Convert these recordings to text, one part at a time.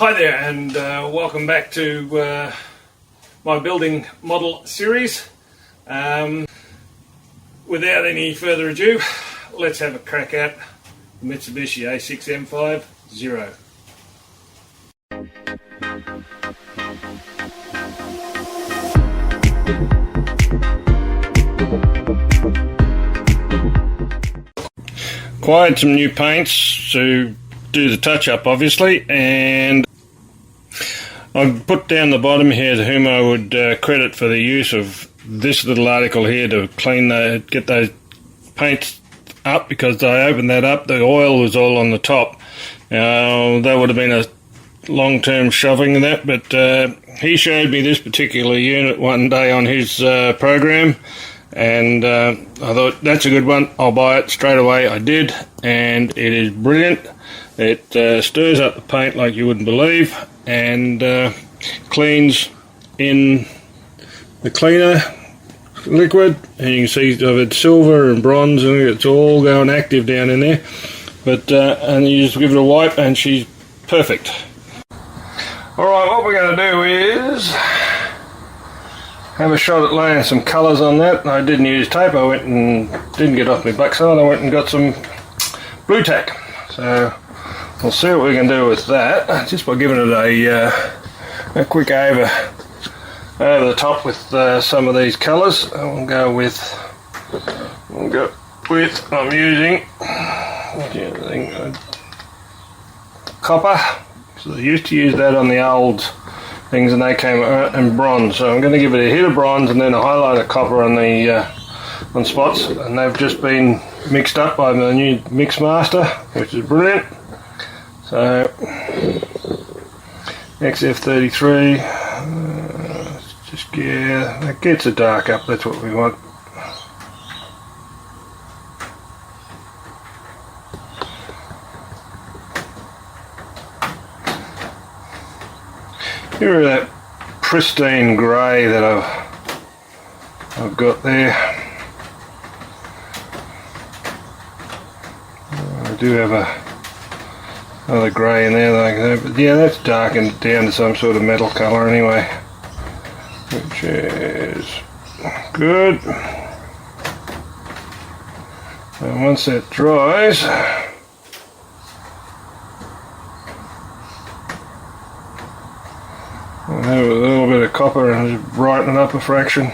Hi there, and welcome back to my building model series. Without any further ado, let's have a crack at the Mitsubishi A6M5 Zero. Acquired some new paints to do the touch-up, obviously, and I've put down the bottom here to whom I would credit for the use of this little article here to get those paints up, because I opened that up, the oil was all on the top. That would have been a long-term shoving of that, but he showed me this particular unit one day on his program, and I thought, that's a good one, I'll buy it straight away. I did, and it is brilliant. It stirs up the paint like you wouldn't believe, and cleans in the cleaner liquid, and you can see it's silver and bronze, and it's all going active down in there. But and you just give it a wipe, and she's perfect. Alright, what we're going to do is have a shot at laying some colours on that. I didn't use tape, I went and didn't get off my backside, I went and got some blue tack. So we'll see what we can do with that, just by giving it a quick over the top with some of these colours. I'm using copper, so I used to use that on the old things and they came in bronze, so I'm going to give it a hit of bronze and then a highlight of copper on the on spots, and they've just been mixed up by the new mix master, which is brilliant. So XF33, that gets a dark up, that's what we want. Here are that pristine grey that I've got there. I do have another grey in there, like that, but yeah, that's darkened down to some sort of metal colour anyway, which is good. And once that dries, I'll have a little bit of copper and just brighten it up a fraction.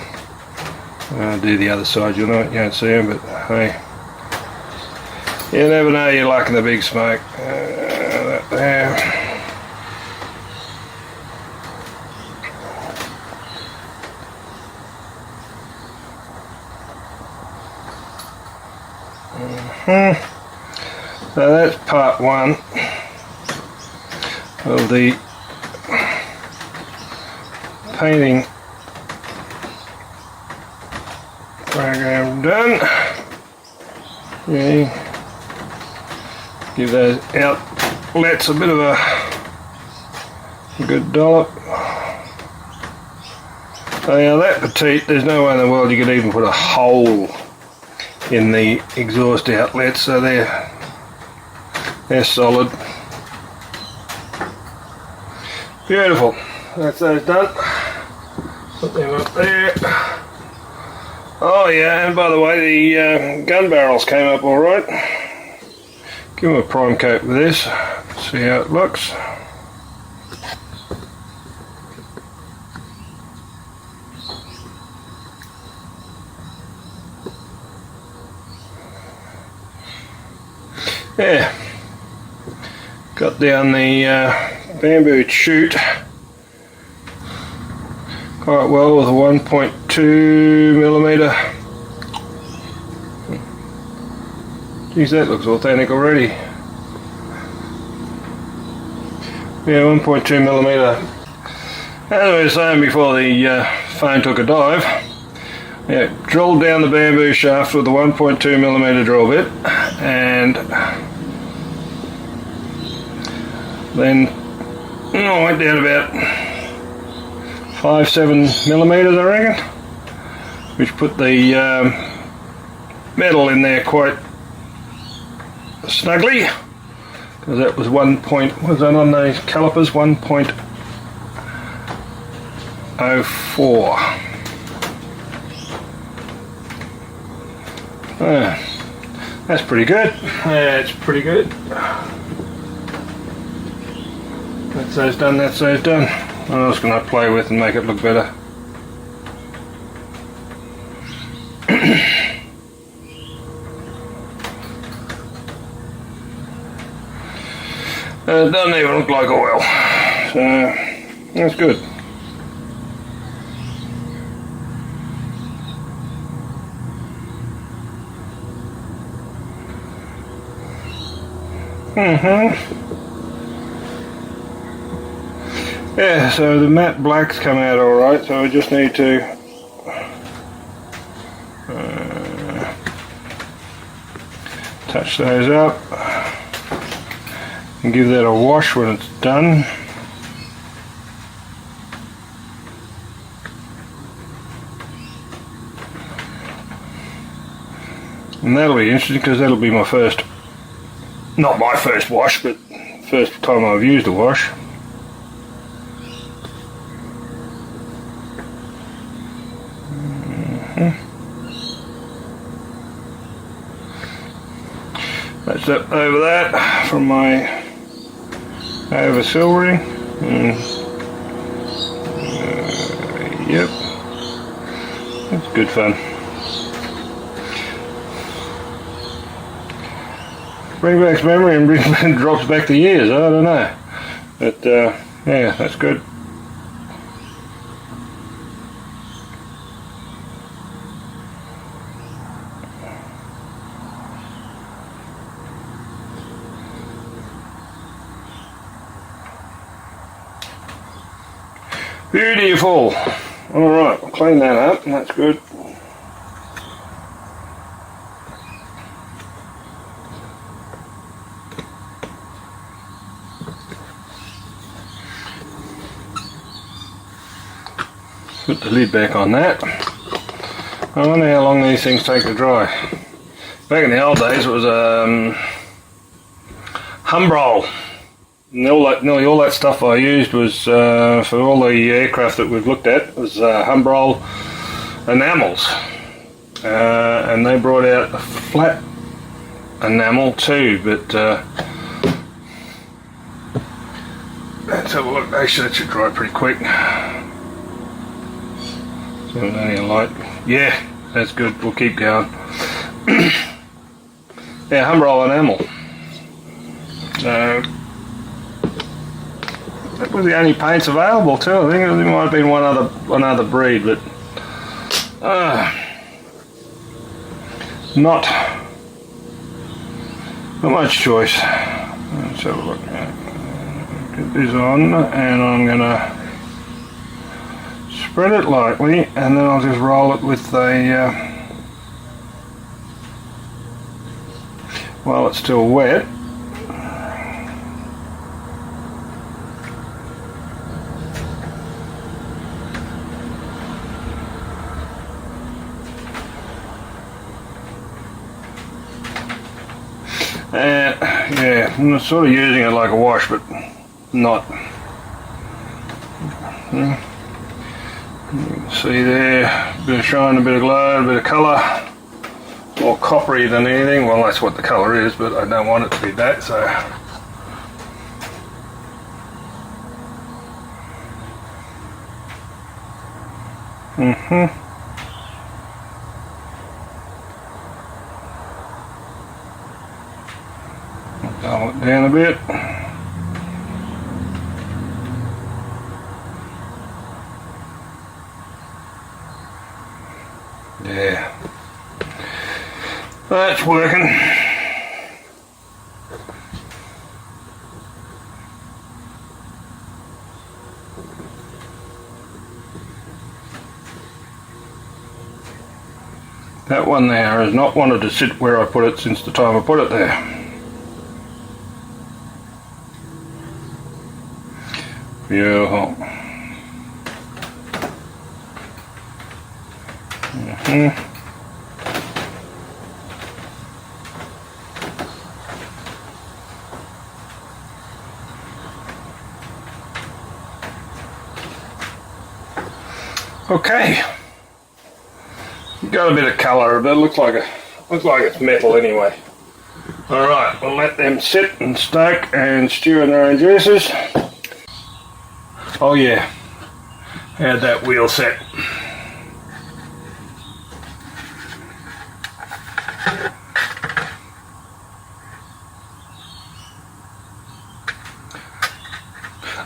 I'll do the other side, you can't see them, but hey, you never know your luck in the big smoke. That there. So that's part one of the painting program done. Okay. Give those outlets a bit of a good dollop. So now that petite, there's no way in the world you could even put a hole in the exhaust outlets, so they're solid. Beautiful. That's those done. Put them up there. Oh yeah, and by the way, the gun barrels came up alright. Give them a prime coat with this, see how it looks. Yeah, got down the bamboo chute quite well with a 1.2mm. Geez, that looks authentic already. Yeah, 1.2mm. As I was saying before the phone took a dive, yeah, drilled down the bamboo shaft with a 1.2mm drill bit, and then I went down about 5-7mm, I reckon, which put the metal in there quite snugly. because that was 1 point, was that on the calipers? 1.04. That's pretty good. That's pretty good. That's those done, that's those done. What else can I play with and make it look better? It doesn't even look like oil, so that's good. Yeah, so the matte blacks come out alright, so we just need to touch those up and give that a wash when it's done. And that'll be interesting because that'll be my first, not my first wash, but first time I've used a wash. That's up over that from my over silvering. Yep, that's good fun. Brings back memory and drops back the years. I don't know, but yeah, that's good. Beautiful. Alright, I'll clean that up, and that's good. Put the lid back on that. I wonder how long these things take to dry. Back in the old days it was Humbrol. Nearly all that stuff I used was for all the aircraft that we've looked at was Humbrol enamels, and they brought out a flat enamel too. But let's have a look. Actually, that should dry pretty quick. So it's only a light. Yeah, that's good. We'll keep going. Yeah, Humbrol enamel. So. That was the only paints available too. I think there might have been one other breed, but not much choice. Let's have a look. Get this on, and I'm gonna spread it lightly, and then I'll just roll it with a while it's still wet. Yeah, I'm sort of using it like a wash, but not. You can see there, a bit of shine, a bit of glow, a bit of colour. More coppery than anything. Well, that's what the colour is, but I don't want it to be that, so. Dull it down a bit. Yeah, that's working. That one there has not wanted to sit where I put it since the time I put it there. Beautiful. Okay, got a bit of colour, but it looks like it's metal anyway. All right, we'll let them sit and stoke and stew in their own juices. Oh yeah, had that wheel set.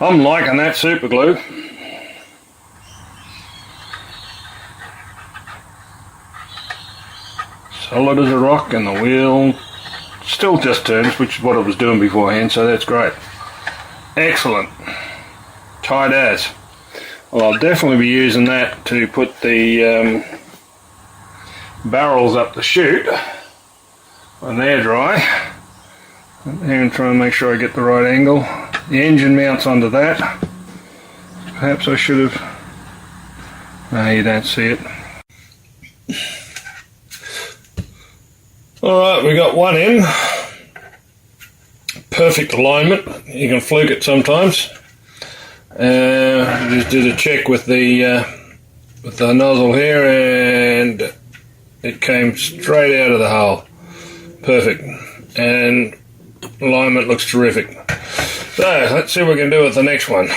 I'm liking that super glue. Solid as a rock, and the wheel still just turns, which is what I was doing beforehand, so that's great. Excellent. Tight as. Well, I'll definitely be using that to put the barrels up the chute when they're dry. And try and make sure I get the right angle. The engine mounts onto that. Perhaps I should have... No, you don't see it. Alright, we got one in. Perfect alignment. You can fluke it sometimes. Just did a check with the nozzle here, and it came straight out of the hole. Perfect. And alignment looks terrific. So let's see what we can do with the next one,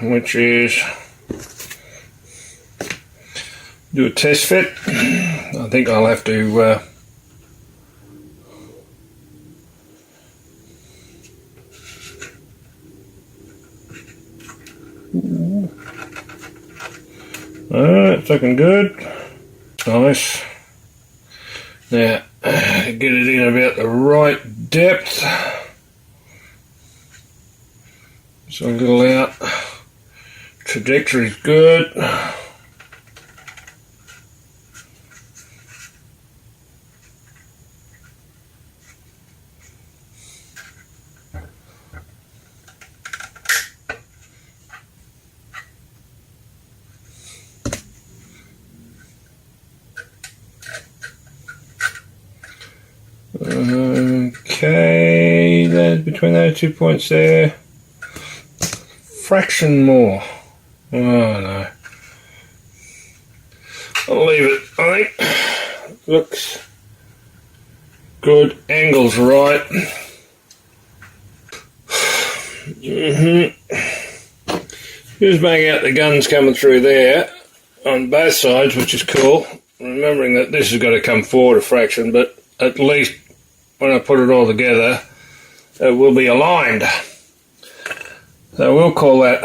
which is do a test fit. I think I'll have to alright, it's looking good. Nice. Now, get it in about the right depth. So a little out. Trajectory's good. Okay, there's between those 2 points there. Fraction more. Oh no. I'll leave it, I think. Looks good. Angle's right. Just make out the guns coming through there on both sides, which is cool. Remembering that this has got to come forward a fraction, but at least when I put it all together, it will be aligned. So we'll call that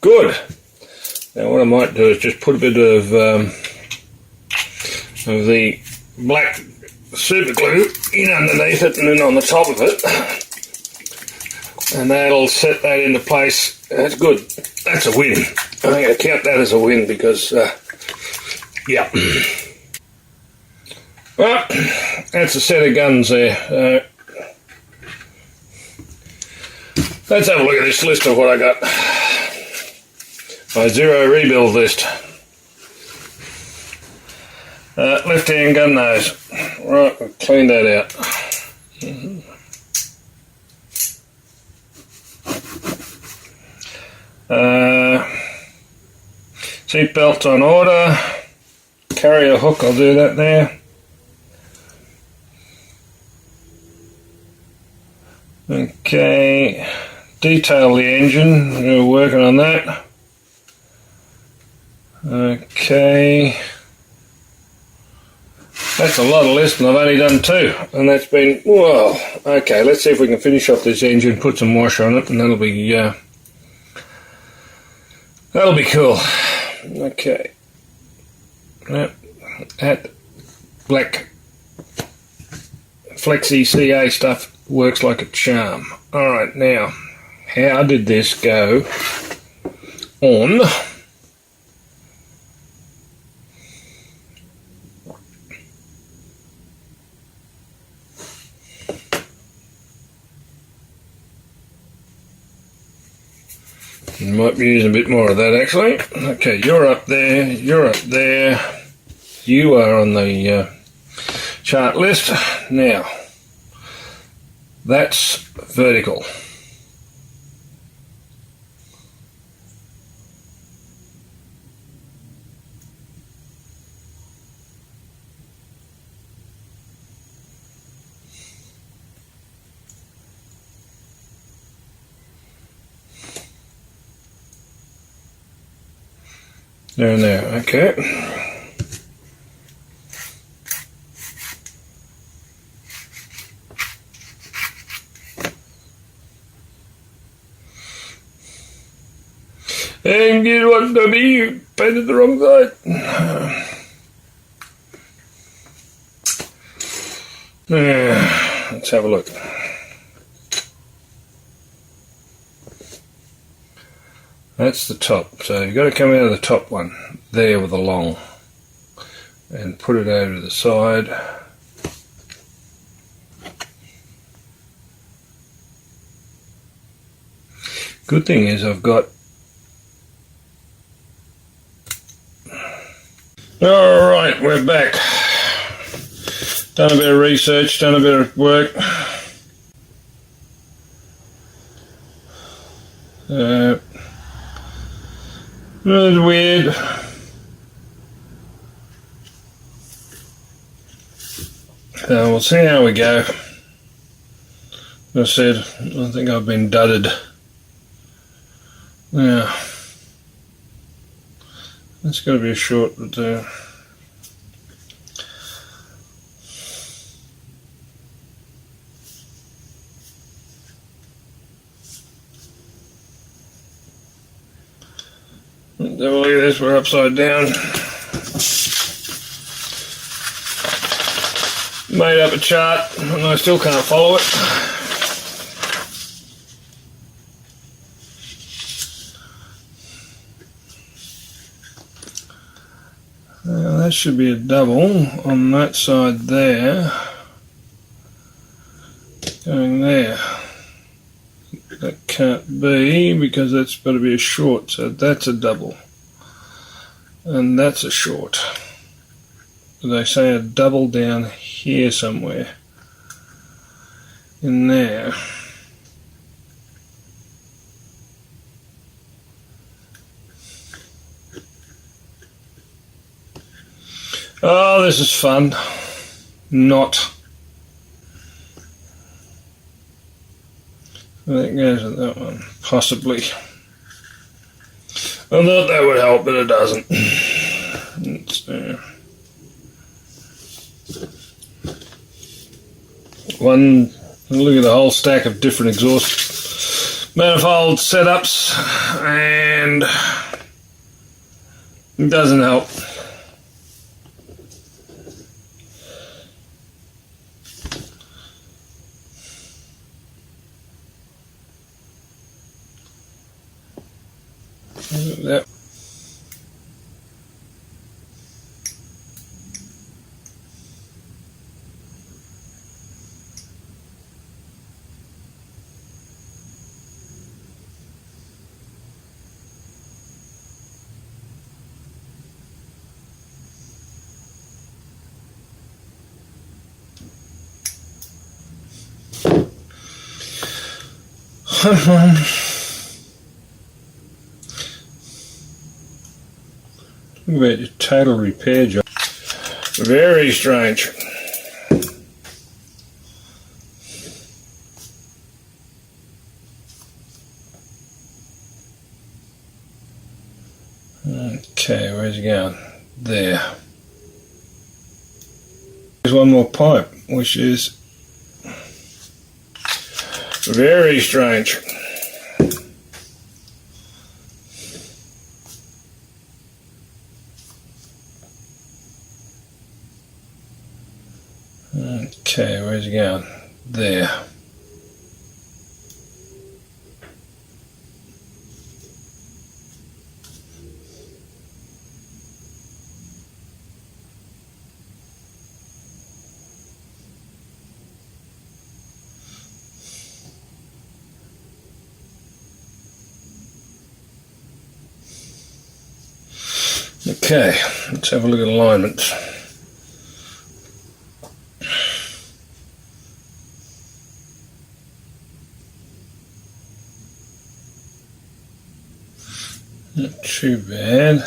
good. Now what I might do is just put a bit of the black super glue in underneath it and then on the top of it, and that'll set that into place. That's good. That's a win. I'm going to count that as a win because, yeah. Well, that's a set of guns there. Let's have a look at this list of what I got. My zero rebuild list. Left-hand gun nose. Right, we'll clean that out. Seat belts on order. Carrier hook, I'll do that there. Okay, detail the engine, we're working on that. Okay, that's a lot of lists and I've only done 2, and that's been, well, okay, let's see if we can finish off this engine, put some wash on it, and that'll be cool. Okay, that black Flexi CA stuff works like a charm. Alright, now, how did this go on? You might be using a bit more of that actually. Okay, you're up there, you're up there. You are on the chart list. Now, that's vertical. There and there, okay. And guess what, Dobby? You painted the wrong side. Let's have a look. That's the top. So you've got to come out of the top one there with the long and put it over to the side. Good thing is I've got... Alright, we're back. Done a bit of research, done a bit of work. It was weird. We'll see how we go. As I said, I think I've been dudded. Yeah. That's got to be a short, but look at this, we're upside down. Made up a chart and I still can't follow it. Now that should be a double on that side there. Going there. That can't be because that's got to be a short, so that's a double. And that's a short. They say a double down here somewhere. In there. Oh, this is fun. Not. I think goes with that one, possibly. I thought that would help, but it doesn't. It's, look at the whole stack of different exhaust manifold setups, and it doesn't help. That. Think about your total repair job. Very strange. Okay, where's he going? There. There's one more pipe, which is very strange. Okay, where's he going? There. Okay, let's have a look at alignments. Not too bad.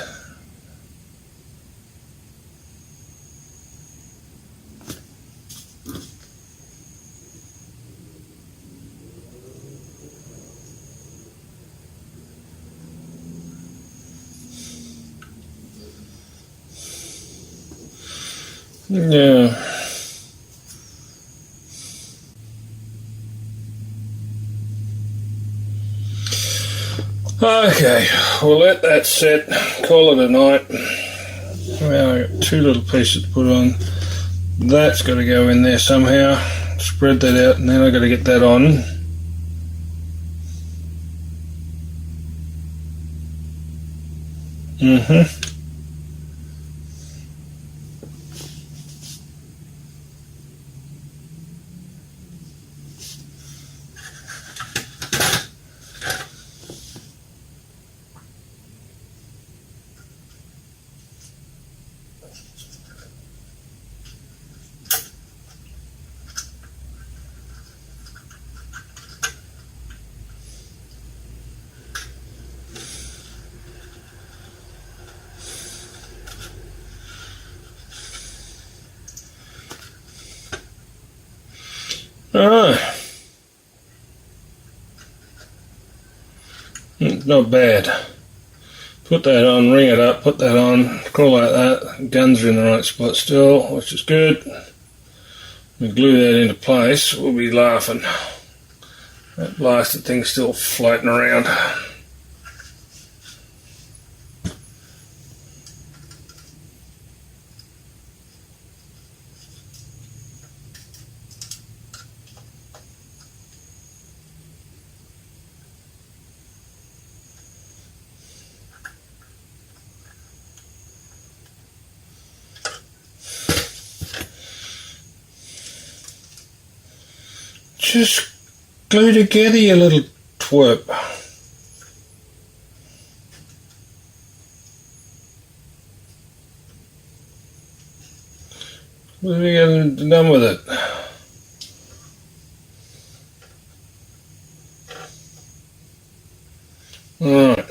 Yeah. Okay, we'll let that set, call it a night. Now I've got two little pieces to put on. That's got to go in there somehow. Spread that out, and then I've got to get that on. Alright. Not bad. Put that on, ring it up, put that on, cool like that. Guns are in the right spot still, which is good. We glue that into place, we'll be laughing. That blasted thing's still floating around. Just glue together, you little twerp. What have you done with it? Alright.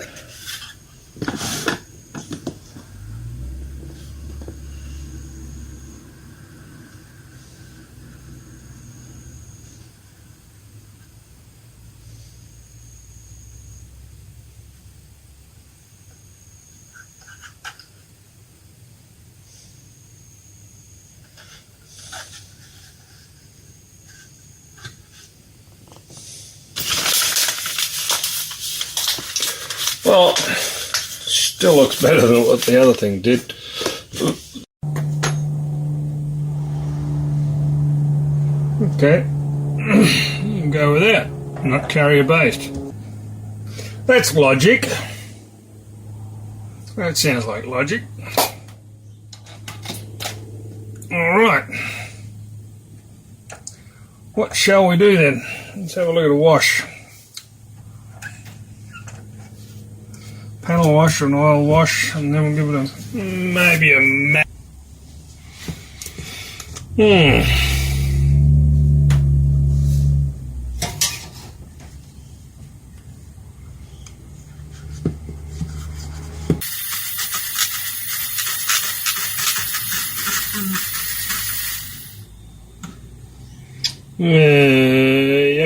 Well, still looks better than what the other thing did. Okay, you can go with that, not carrier based. That's logic. That sounds like logic. Alright. What shall we do then? Let's have a look at a wash. Panel wash or an oil wash, and then we'll give it a maybe a mat.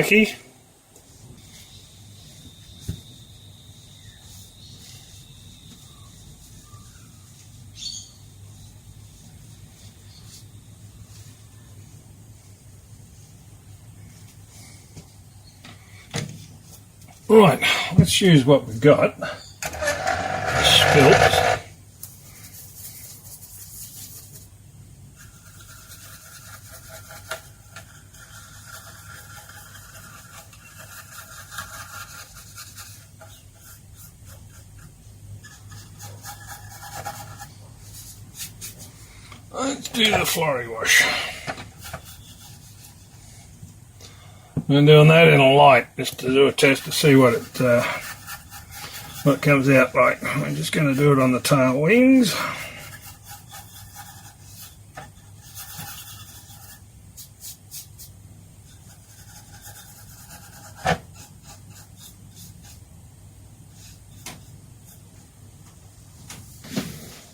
Yucky. Right, let's use what we've got. Spilt. Let's do the flurry wash. I'm doing that in a light just to do a test to see what it comes out like. I'm just going to do it on the tail wings.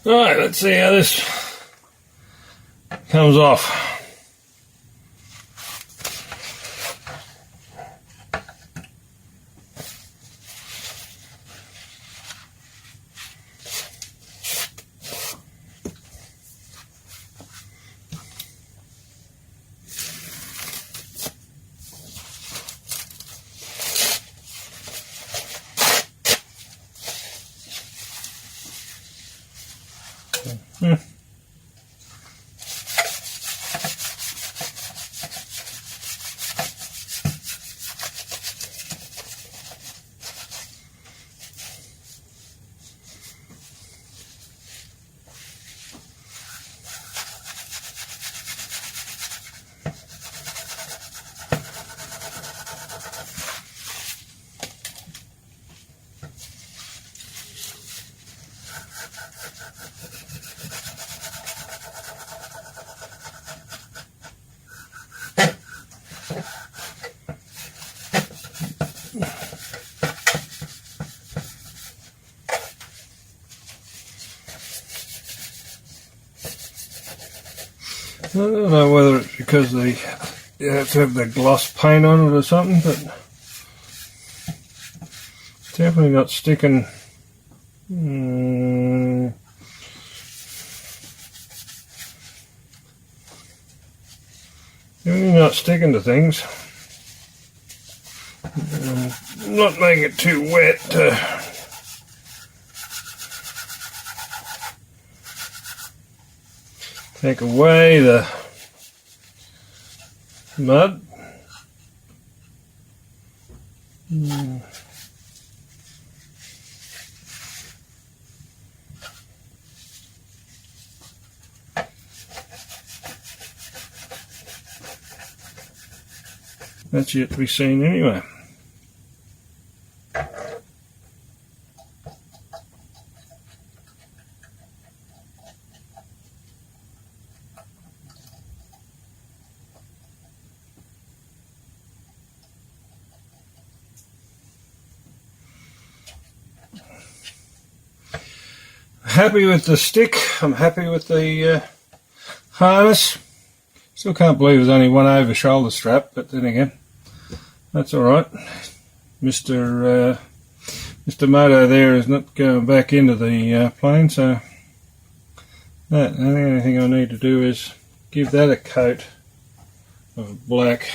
Alright, let's see how this comes off. I don't know whether it's because you have to have the gloss paint on it or something, but definitely not sticking. Definitely not sticking to things. Not making it too wet to take away the mud. That's yet to be seen anyway. Happy with the stick. I'm happy with the harness. Still can't believe there's only one over shoulder strap, but then again, that's alright. Mr. Moto there is not going back into the plane, so the only thing I need to do is give that a coat of black.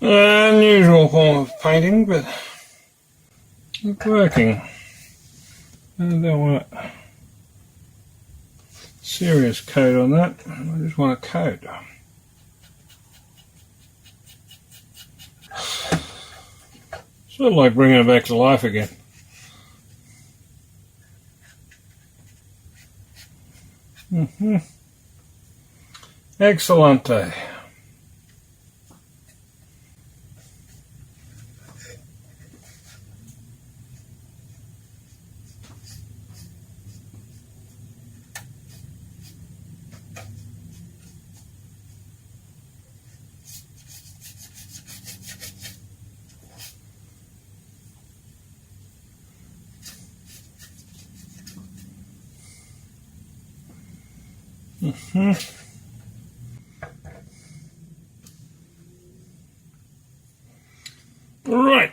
Unusual form of painting, but it's working. I don't want a serious coat on that. I just want a coat. Sort of like bringing it back to life again. Excellente. Right.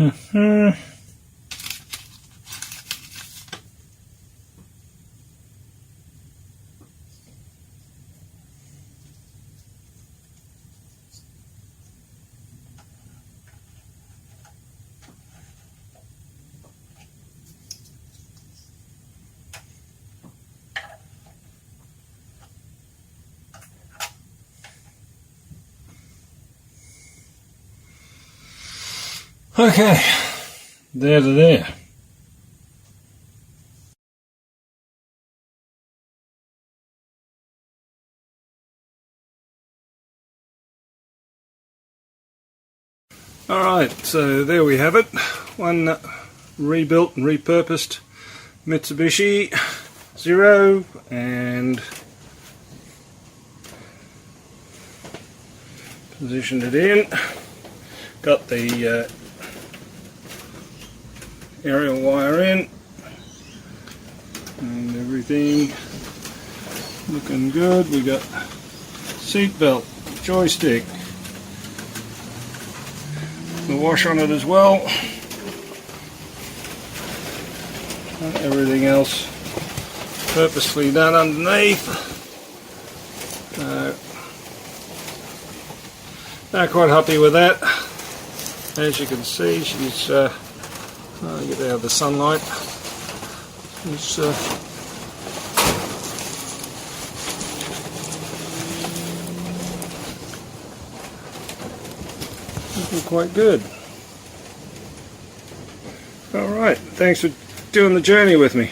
Mm-hmm. Okay, there to there. Alright, so there we have it. One rebuilt and repurposed Mitsubishi Zero, and positioned it in. Got the aerial wire in and everything looking good. We got seat belt, joystick, the wash on it as well, and everything else purposefully done underneath. I'm quite happy with that. As you can see, she's get out of the sunlight. She's looking quite good. Alright, thanks for doing the journey with me.